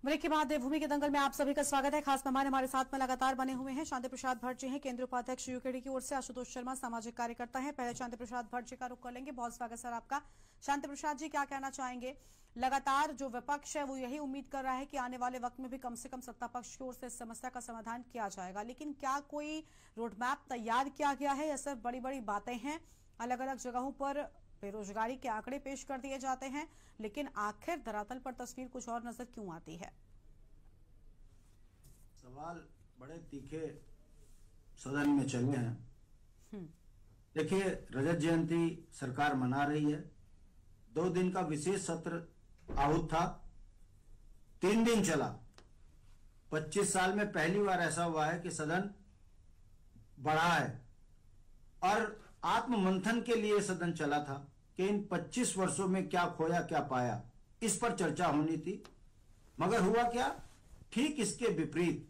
Break के बाद देवभूमि के दंगल में आप सभी का स्वागत है। खास मेहमान हमारे साथ में लगातार बने हुए हैं शांति प्रसाद भट्ट जी हैं, केंद्रीय उपाध्यक्ष यूकेडी की ओर से। आशुतोष शर्मा सामाजिक कार्यकर्ता हैं। पहले शांति प्रसाद भट्ट जी का रुख कर लेंगे। बहुत स्वागत सर आपका। शांति प्रसाद जी, क्या कहना चाहेंगे? लगातार जो विपक्ष है वो यही उम्मीद कर रहा है कि आने वाले वक्त में भी कम से कम सत्ता पक्ष की ओर से इस समस्या का समाधान किया जाएगा, लेकिन क्या कोई रोडमैप तैयार किया गया है या सिर्फ बड़ी बड़ी बातें हैं? अलग अलग जगहों पर बेरोजगारी के आंकड़े पेश कर दिए जाते हैं, लेकिन आखिर धरातल पर तस्वीर कुछ और नजर क्यों आती है? सवाल बड़े तीखे सदन में चले हैं। देखिए, रजत जयंती सरकार मना रही है। 2 दिन का विशेष सत्र आहूत था, 3 दिन चला। 25 साल में पहली बार ऐसा हुआ है कि सदन बढ़ा है और आत्म मंथन के लिए सदन चला था कि इन 25 वर्षों में क्या खोया क्या पाया, इस पर चर्चा होनी थी। मगर हुआ क्या? ठीक इसके विपरीत।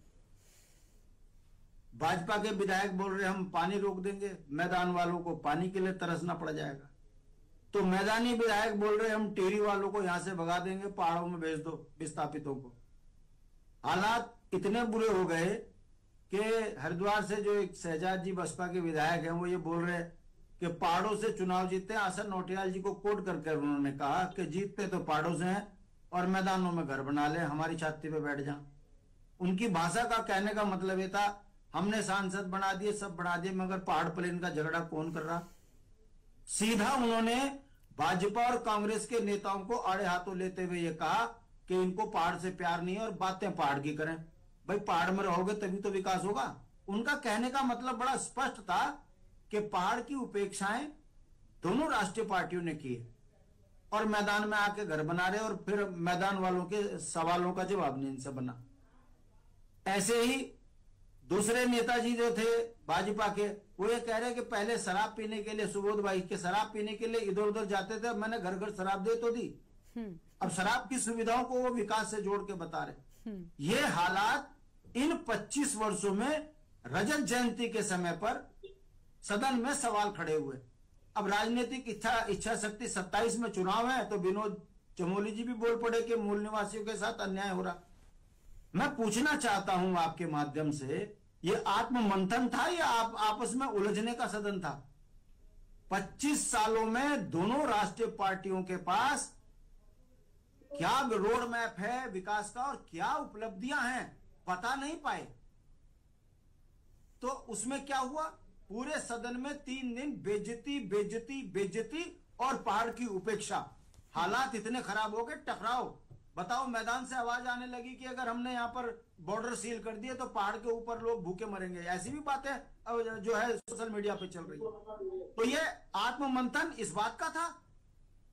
भाजपा के विधायक बोल रहे हम पानी रोक देंगे, मैदान वालों को पानी के लिए तरसना पड़ जाएगा। तो मैदानी विधायक बोल रहे हम टिहरी वालों को यहां से भगा देंगे, पहाड़ों में भेज दो विस्थापितों को। हालात इतने बुरे हो गए कि हरिद्वार से जो एक शहजाद जी बसपा के विधायक हैं, वो ये बोल रहे कि पहाड़ों से चुनाव जीते। आसन नौटियाल जी को कोट करके उन्होंने कहा कि जीतते तो पहाड़ों से हैं और मैदानों में घर बना ले, हमारी छाती पे बैठ जा। उनकी भाषा का कहने का मतलब ये था, हमने सांसद बना दिए, सब बना दिए, मगर पहाड़ प्लेन का झगड़ा कौन कर रहा? सीधा उन्होंने भाजपा और कांग्रेस के नेताओं को आड़े हाथों लेते हुए ये कहा कि इनको पहाड़ से प्यार नहीं है और बातें पहाड़ की करें। भाई, पहाड़ में रहोगे तभी तो विकास होगा। उनका कहने का मतलब बड़ा स्पष्ट था कि पहाड़ की उपेक्षाएं दोनों राष्ट्रीय पार्टियों ने की है और मैदान में आके घर बना रहे और फिर मैदान वालों के सवालों का जवाब नहीं इनसे बना। ऐसे ही दूसरे नेताजी जो थे भाजपा के, वो ये कह रहे कि पहले शराब पीने के लिए सुबोध भाई के शराब पीने के लिए इधर उधर जाते थे, मैंने घर घर शराब दे तो दी। अब शराब की सुविधाओं को वो विकास से जोड़ के बता रहे। ये हालात इन 25 वर्षों में रजत जयंती के समय पर सदन में सवाल खड़े हुए। अब राजनीतिक इच्छा शक्ति 27 में चुनाव है तो विनोद चमोली जी भी बोल पड़े कि मूल निवासियों के साथ अन्याय हो रहा। मैं पूछना चाहता हूं आपके माध्यम से, ये आत्म मंथन था या आपस में उलझने का सदन था? 25 सालों में दोनों राष्ट्रीय पार्टियों के पास क्या रोड मैप है विकास का और क्या उपलब्धियां हैं, बता नहीं पाए। तो उसमें क्या हुआ? पूरे सदन में 3 दिन बेइज्जती बेइज्जती बेइज्जती और पहाड़ की उपेक्षा। हालात इतने खराब हो गए, टकराव। बताओ, मैदान से आवाज आने लगी कि अगर हमने यहां पर बॉर्डर सील कर दिए तो पहाड़ के ऊपर लोग भूखे मरेंगे। ऐसी भी बातें जो है सोशल मीडिया पे चल रही है। तो ये आत्म मंथन इस बात का था।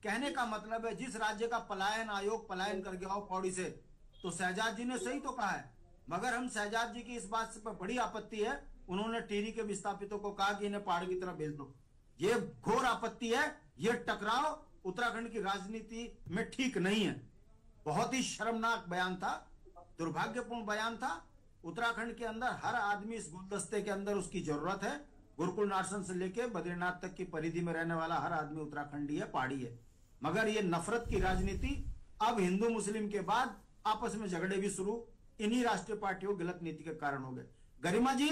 कहने का मतलब है, जिस राज्य का पलायन आयोग पलायन कर गया हो पौड़ी से, तो शहजाद जी ने सही तो कहा है। मगर हम शहजाद जी की इस बात से बड़ी आपत्ति है, उन्होंने टिहरी के विस्थापितों को कहा कि इन्हें पहाड़ की तरफ भेज दो। ये घोर आपत्ति है। ये टकराव उत्तराखंड की राजनीति में ठीक नहीं है। बहुत ही शर्मनाक बयान था, दुर्भाग्यपूर्ण बयान था। उत्तराखंड के अंदर हर आदमी इस गुलदस्ते के अंदर उसकी जरूरत है। गुरुकुल नार्सन से लेके बद्रीनाथ तक की परिधि में रहने वाला हर आदमी उत्तराखंडी है, पहाड़ी है। मगर ये नफरत की राजनीति अब हिंदू मुस्लिम के बाद आपस में झगड़े भी शुरू इन्हीं राष्ट्रीय पार्टियों की गलत नीति के कारण हो गए। गरिमा जी,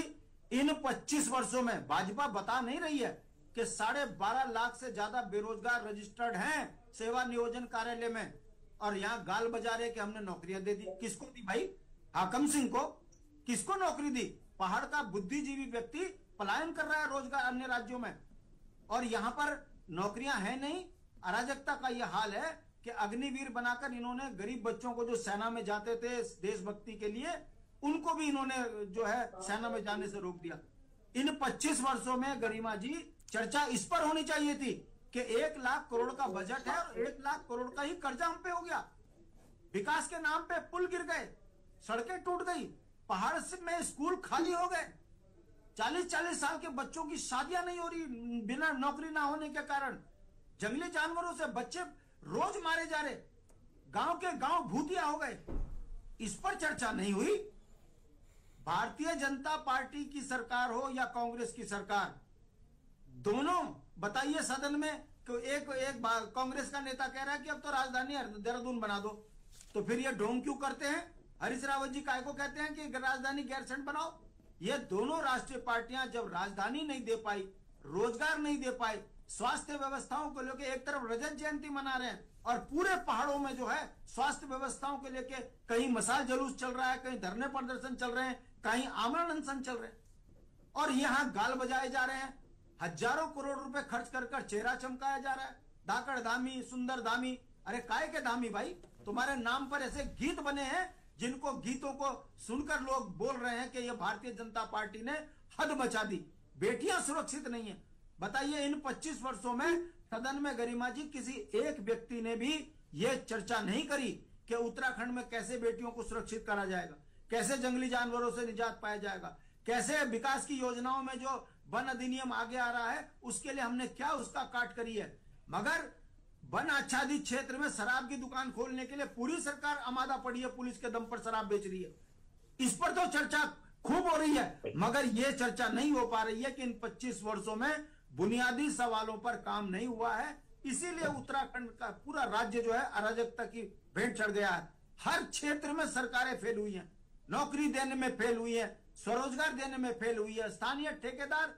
इन 25 वर्षों में भाजपा बता नहीं रही है कि 12.5 लाख से ज्यादा बेरोजगार रजिस्टर्ड हैं सेवा नियोजन कार्यालय में, और यहां गाल बजा रहे कि हमने नौकरियां दे दी। किसको दी भाई? हाकम सिंह को। किसको नौकरी दी? पहाड़ का बुद्धिजीवी व्यक्ति पलायन कर रहा है रोजगार अन्य राज्यों में, और यहां पर नौकरियां हैं नहीं। अराजकता का यह हाल है कि अग्निवीर बनाकर इन्होंने गरीब बच्चों को जो सेना में जाते थे देशभक्ति के लिए, उनको भी इन्होंने जो है सेना में जाने से रोक दिया। इन 25 वर्षों में गरिमा जी, चर्चा इस पर होनी चाहिए थी कि 1 लाख करोड़ का बजट है और 1 लाख करोड़ का ही कर्जा हम पे हो गया। विकास के नाम पे पुल गिर गए, सड़कें टूट गई, पहाड़ में स्कूल खाली हो गए, 40-40 साल के बच्चों की शादियां नहीं हो रही बिना नौकरी ना होने के कारण। जंगली जानवरों से बच्चे रोज मारे जा रहे, गांव के गांव भूतिया हो गए। इस पर चर्चा नहीं हुई। भारतीय जनता पार्टी की सरकार हो या कांग्रेस की सरकार, दोनों बताइए सदन में कि एक कांग्रेस का नेता कह रहा है कि अब तो राजधानी देहरादून बना दो, तो फिर ये ढोंग क्यों करते हैं हरीश रावत जी काय को कहते हैं कि राजधानी गैरसैंण बनाओ। ये दोनों राष्ट्रीय पार्टियां जब राजधानी नहीं दे पाई, रोजगार नहीं दे पाई, स्वास्थ्य व्यवस्थाओं को लेकर एक तरफ रजत जयंती मना रहे हैं और पूरे पहाड़ों में जो है स्वास्थ्य व्यवस्थाओं को लेकर कहीं मसाल जुलूस चल रहा है, कहीं धरने प्रदर्शन चल रहे हैं, कहीं आमरण अनशन चल रहे हैं और यहां गाल बजाए जा रहे हैं। हजारों करोड़ रुपए खर्च कर चेहरा चमकाया जा रहा है। धाकड़ धामी, सुंदर धामी, अरे काय के धामी भाई, तुम्हारे नाम पर ऐसे गीत बने हैं जिनको गीतों को सुनकर लोग बोल रहे हैं कि ये भारतीय जनता पार्टी ने हद मचा दी। बेटियां सुरक्षित नहीं है। बताइए इन 25 वर्षों में सदन में गरिमा जी किसी एक व्यक्ति ने भी ये चर्चा नहीं करी कि उत्तराखंड में कैसे बेटियों को सुरक्षित करा जाएगा, कैसे जंगली जानवरों से निजात पाया जाएगा, कैसे विकास की योजनाओं में जो वन अधिनियम आगे आ रहा है उसके लिए हमने क्या उसका काट करी है। मगर वन आच्छादित क्षेत्र में शराब की दुकान खोलने के लिए पूरी सरकार आमादा पड़ी है, पुलिस के दम पर शराब बेच रही है। इस पर तो चर्चा खूब हो रही है, मगर यह चर्चा नहीं हो पा रही है कि इन 25 वर्षों में बुनियादी सवालों पर काम नहीं हुआ है। इसीलिए उत्तराखंड का पूरा राज्य जो है अराजकता की भेंट चढ़ गया है। हर क्षेत्र में सरकारें फेल हुई हैं, नौकरी देने में फेल हुई है, स्वरोजगार देने में फेल हुई है। स्थानीय ठेकेदार